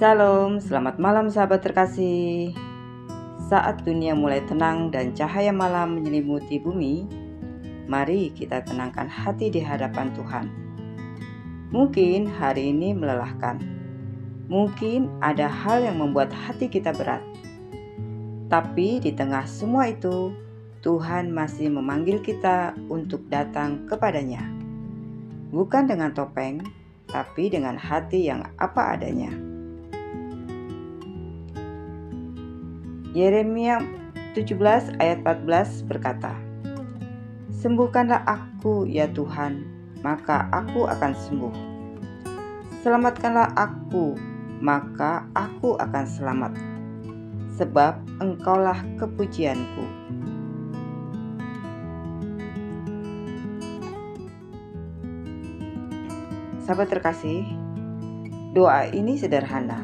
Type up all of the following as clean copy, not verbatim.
Shalom, selamat malam sahabat terkasih. Saat dunia mulai tenang dan cahaya malam menyelimuti bumi, mari kita tenangkan hati di hadapan Tuhan. Mungkin hari ini melelahkan, mungkin ada hal yang membuat hati kita berat. Tapi di tengah semua itu, Tuhan masih memanggil kita untuk datang kepadanya. Bukan dengan topeng, tapi dengan hati yang apa adanya. Yeremia 17 ayat 14 berkata, "Sembuhkanlah aku ya Tuhan, maka aku akan sembuh. Selamatkanlah aku, maka aku akan selamat. Sebab Engkaulah kepujianku." Sahabat terkasih, doa ini sederhana,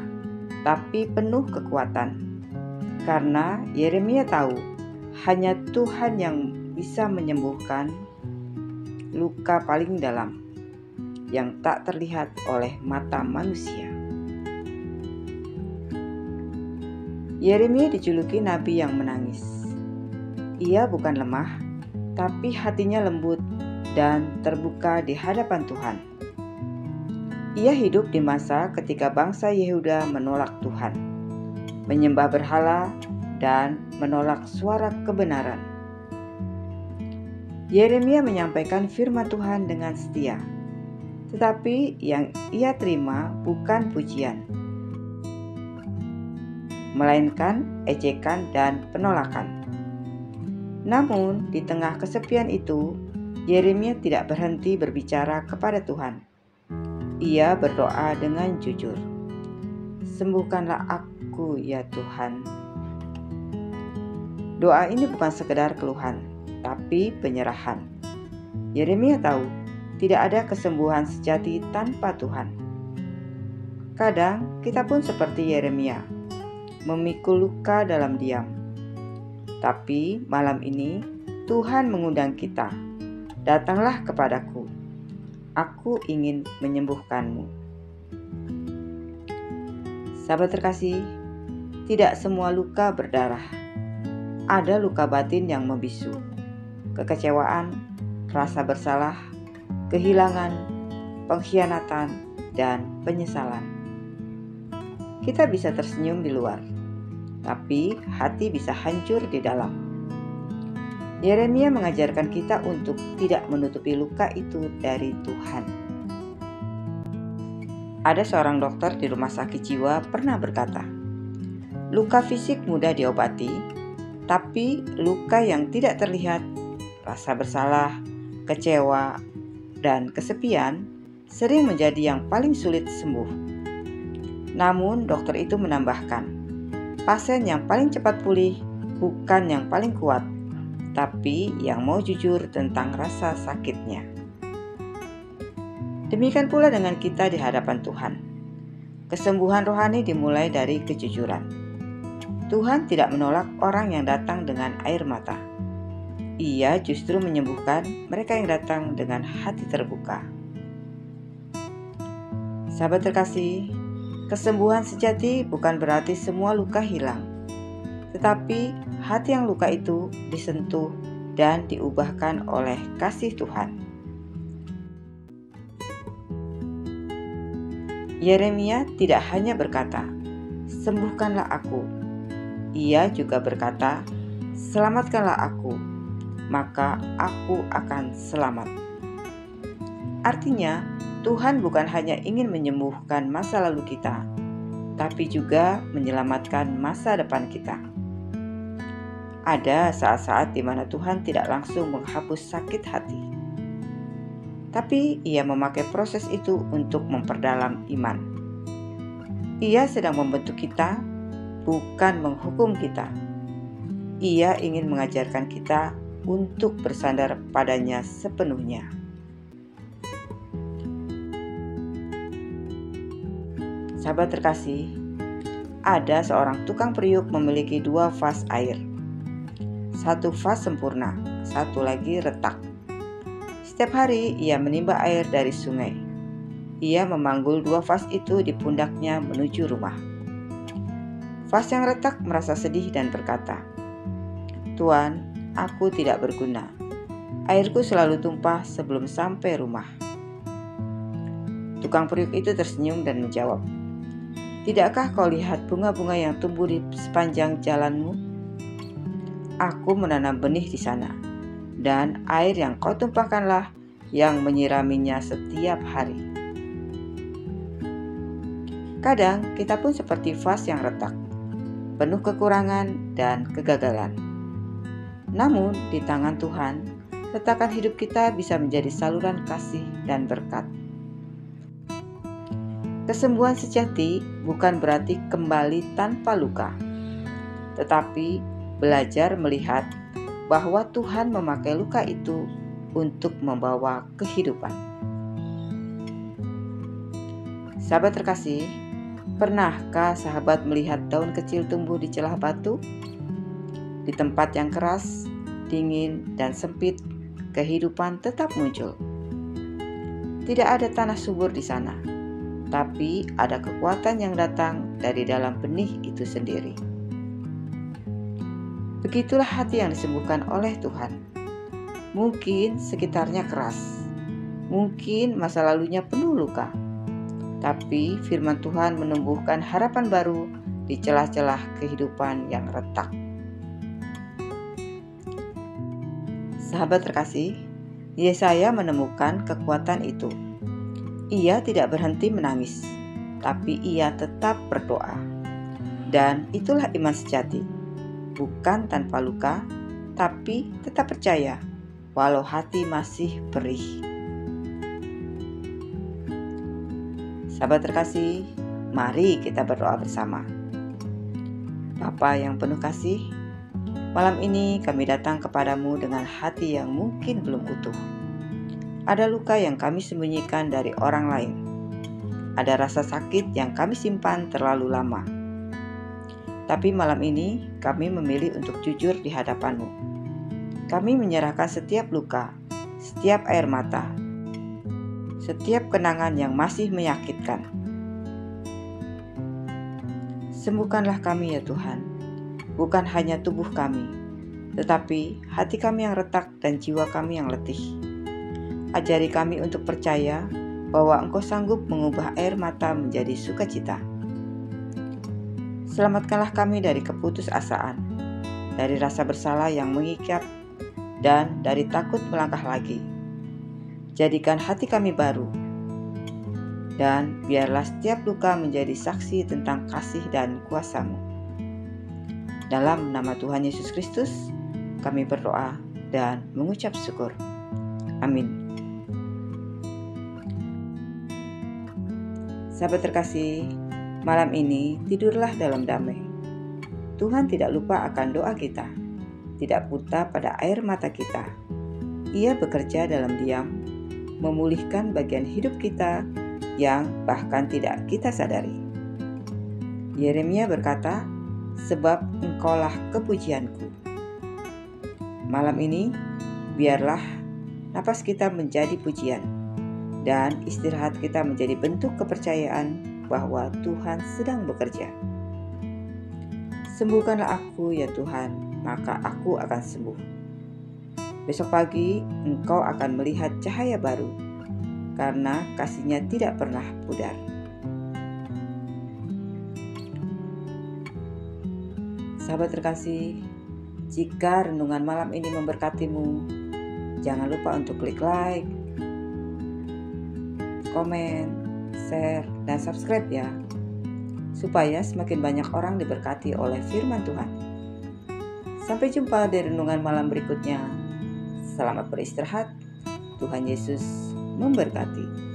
tapi penuh kekuatan. Karena Yeremia tahu hanya Tuhan yang bisa menyembuhkan luka paling dalam yang tak terlihat oleh mata manusia. Yeremia dijuluki nabi yang menangis. Ia bukan lemah, tapi hatinya lembut dan terbuka di hadapan Tuhan. Ia hidup di masa ketika bangsa Yehuda menolak Tuhan, menyembah berhala, dan menolak suara kebenaran. Yeremia menyampaikan firman Tuhan dengan setia, tetapi yang ia terima bukan pujian, melainkan ejekan dan penolakan. Namun, di tengah kesepian itu, Yeremia tidak berhenti berbicara kepada Tuhan. Ia berdoa dengan jujur, "Sembuhkanlah aku ya Tuhan." Doa ini bukan sekedar keluhan, tapi penyerahan. Yeremia tahu tidak ada kesembuhan sejati tanpa Tuhan. Kadang kita pun seperti Yeremia, memikul luka dalam diam. Tapi malam ini Tuhan mengundang kita, "Datanglah kepadaku, aku ingin menyembuhkanmu." Sahabat terkasih, tidak semua luka berdarah. Ada luka batin yang membisu, kekecewaan, rasa bersalah, kehilangan, pengkhianatan, dan penyesalan. Kita bisa tersenyum di luar, tapi hati bisa hancur di dalam. Yeremia mengajarkan kita untuk tidak menutupi luka itu dari Tuhan. Ada seorang dokter di rumah sakit jiwa pernah berkata, "Luka fisik mudah diobati, tapi luka yang tidak terlihat, rasa bersalah, kecewa, dan kesepian sering menjadi yang paling sulit sembuh." Namun dokter itu menambahkan, pasien yang paling cepat pulih bukan yang paling kuat, tapi yang mau jujur tentang rasa sakitnya. Demikian pula dengan kita di hadapan Tuhan. Kesembuhan rohani dimulai dari kejujuran. Tuhan tidak menolak orang yang datang dengan air mata. Ia justru menyembuhkan mereka yang datang dengan hati terbuka. Sahabat terkasih, kesembuhan sejati bukan berarti semua luka hilang, tetapi hati yang luka itu disentuh dan diubahkan oleh kasih Tuhan. Yeremia tidak hanya berkata, "Sembuhkanlah aku." Ia juga berkata, "Selamatkanlah aku, maka aku akan selamat." Artinya, Tuhan bukan hanya ingin menyembuhkan masa lalu kita, tapi juga menyelamatkan masa depan kita. Ada saat-saat di mana Tuhan tidak langsung menghapus sakit hati, tapi Ia memakai proses itu untuk memperdalam iman. Ia sedang membentuk kita, bukan menghukum kita. Ia ingin mengajarkan kita untuk bersandar padanya sepenuhnya. Sahabat terkasih, ada seorang tukang periuk memiliki 2 vas air. Satu vas sempurna, satu lagi retak. Setiap hari ia menimba air dari sungai. ia memanggul 2 vas itu di pundaknya menuju rumah. Vas yang retak merasa sedih dan berkata, "Tuan, aku tidak berguna. Airku selalu tumpah sebelum sampai rumah." Tukang periuk itu tersenyum dan menjawab, "Tidakkah kau lihat bunga-bunga yang tumbuh di sepanjang jalanmu? Aku menanam benih di sana, dan air yang kau tumpahkanlah yang menyiraminya setiap hari." Kadang kita pun seperti vas yang retak, penuh kekurangan dan kegagalan. Namun di tangan Tuhan, retakan hidup kita bisa menjadi saluran kasih dan berkat. Kesembuhan sejati bukan berarti kembali tanpa luka, tetapi belajar melihat bahwa Tuhan memakai luka itu untuk membawa kehidupan. Sahabat terkasih, pernahkah sahabat melihat daun kecil tumbuh di celah batu? Di tempat yang keras, dingin, dan sempit, kehidupan tetap muncul. Tidak ada tanah subur di sana, tapi ada kekuatan yang datang dari dalam benih itu sendiri. Begitulah hati yang disembuhkan oleh Tuhan. Mungkin sekitarnya keras, mungkin masa lalunya penuh luka, tapi firman Tuhan menumbuhkan harapan baru di celah-celah kehidupan yang retak. Sahabat terkasih, Yesaya menemukan kekuatan itu. Ia tidak berhenti menangis, tapi ia tetap berdoa. Dan itulah iman sejati, bukan tanpa luka, tapi tetap percaya, walau hati masih perih. Sahabat terkasih, mari kita berdoa bersama. Bapa yang penuh kasih, malam ini kami datang kepadamu dengan hati yang mungkin belum utuh. Ada luka yang kami sembunyikan dari orang lain. Ada rasa sakit yang kami simpan terlalu lama. Tapi malam ini kami memilih untuk jujur di hadapan-Mu. Kami menyerahkan setiap luka, setiap air mata, setiap kenangan yang masih menyakitkan. Sembuhkanlah kami ya Tuhan, bukan hanya tubuh kami, tetapi hati kami yang retak dan jiwa kami yang letih. Ajari kami untuk percaya bahwa Engkau sanggup mengubah air mata menjadi sukacita. Selamatkanlah kami dari keputusasaan, dari rasa bersalah yang mengikat, dan dari takut melangkah lagi. Jadikan hati kami baru, dan biarlah setiap luka menjadi saksi tentang kasih dan kuasa-Mu. Dalam nama Tuhan Yesus Kristus, kami berdoa dan mengucap syukur. Amin. Sahabat terkasih, malam ini tidurlah dalam damai. Tuhan tidak lupa akan doa kita, tidak buta pada air mata kita. Ia bekerja dalam diam, memulihkan bagian hidup kita yang bahkan tidak kita sadari. Yeremia berkata, "Sebab Engkaulah kepujianku." Malam ini, biarlah napas kita menjadi pujian, dan istirahat kita menjadi bentuk kepercayaan bahwa Tuhan sedang bekerja. Sembuhkanlah aku ya Tuhan, maka aku akan sembuh. Besok pagi Engkau akan melihat cahaya baru, karena kasih-Nya tidak pernah pudar. Sahabat terkasih, jika renungan malam ini memberkatimu, jangan lupa untuk klik like, komen, share, dan subscribe ya, supaya semakin banyak orang diberkati oleh firman Tuhan. Sampai jumpa di renungan malam berikutnya. Selamat beristirahat. Tuhan Yesus memberkati.